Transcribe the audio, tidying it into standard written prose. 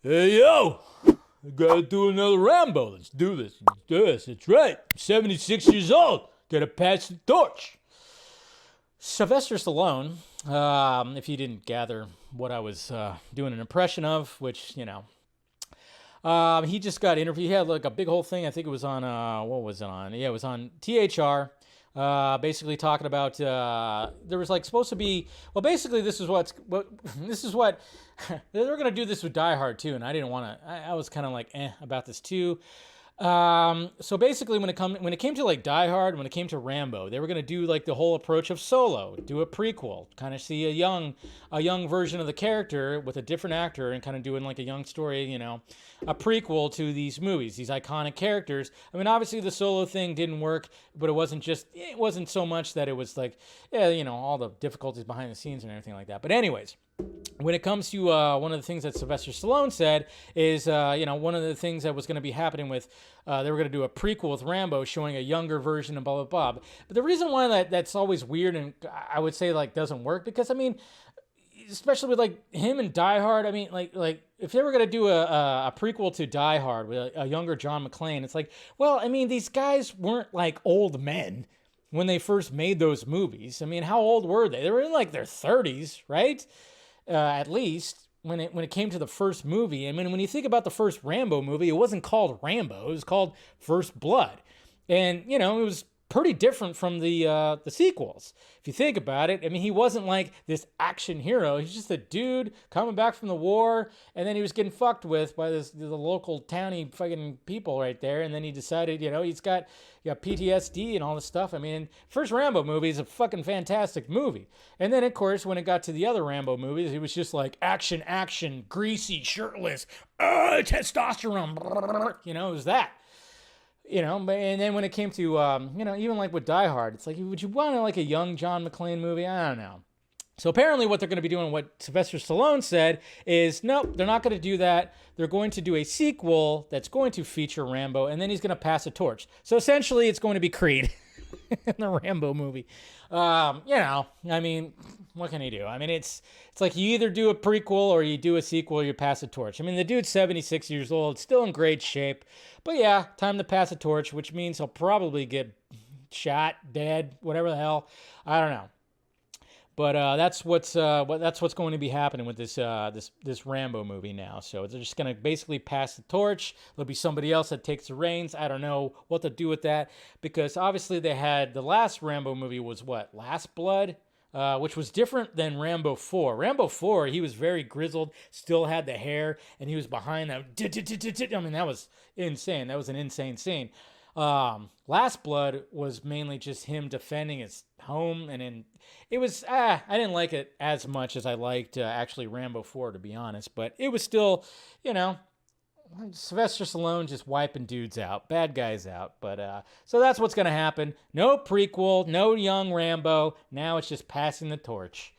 Hey, yo! I gotta do another Rambo. Let's do this. Let's do this. That's right. I'm 76 years old. Gotta pass the torch. Sylvester Stallone, if you didn't gather what I was doing an impression of, which, he just got interviewed. He had like a big whole thing. I think it was on, what was it on? Yeah, it was on THR. Basically talking about there was like supposed to be, well, basically this is what this is what they're gonna do this with Die Hard too, and I didn't want to. I was kind of like about this too. So basically, when it came to like Die Hard, when it came to Rambo, they were gonna do like the whole approach of Solo, do a prequel, kind of see a young version of the character with a different actor, and kind of doing like a young story, a prequel to these movies, these iconic characters. I mean, obviously the Solo thing didn't work, but it wasn't so much that it was like, yeah, all the difficulties behind the scenes and everything like that. But anyways, when it comes to one of the things that Sylvester Stallone said is, one of the things that was going to be happening with, they were going to do a prequel with Rambo showing a younger version of blah, blah, blah. But the reason why that's always weird and I would say like doesn't work, because I mean, especially with like him and Die Hard, I mean, like if they were going to do a prequel to Die Hard with a younger John McClane, it's like, well, I mean, these guys weren't like old men when they first made those movies. I mean, how old were they? They were in like their 30s, right? At least when it came to the first movie. I mean, when you think about the first Rambo movie, it wasn't called Rambo. It was called First Blood, and it was pretty different from the sequels. If you think about it, I mean, he wasn't like this action hero. He's just a dude coming back from the war, and then he was getting fucked with by the local towny fucking people right there, and then he decided, he's got PTSD and all this stuff. I mean, first Rambo movie is a fucking fantastic movie, and then of course when it got to the other Rambo movies, he was just like action, greasy, shirtless, testosterone, it was that. And then when it came to, even like with Die Hard, it's like, would you want like a young John McClane movie? I don't know. So apparently what they're going to be doing, what Sylvester Stallone said, is nope, they're not going to do that. They're going to do a sequel that's going to feature Rambo, and then he's going to pass a torch. So essentially it's going to be Creed in the Rambo movie. I mean, what can he do? I mean, it's like you either do a prequel or you do a sequel or you pass a torch. I mean, the dude's 76 years old, still in great shape. But yeah, time to pass a torch, which means he'll probably get shot, dead, whatever the hell. I don't know. But that's what's going to be happening with this Rambo movie now. So they're just going to basically pass the torch. There'll be somebody else that takes the reins. I don't know what to do with that, because obviously they had the last Rambo movie was what, Last Blood, which was different than Rambo 4. Rambo 4, he was very grizzled, still had the hair, and he was behind that. I mean, that was insane. That was an insane scene. Last Blood was mainly just him defending his home, and then it was I didn't like it as much as I liked actually Rambo 4, to be honest, but it was still, Sylvester Stallone just wiping dudes out, bad guys out. But so that's what's gonna happen. No prequel, no young Rambo. Now it's just passing the torch.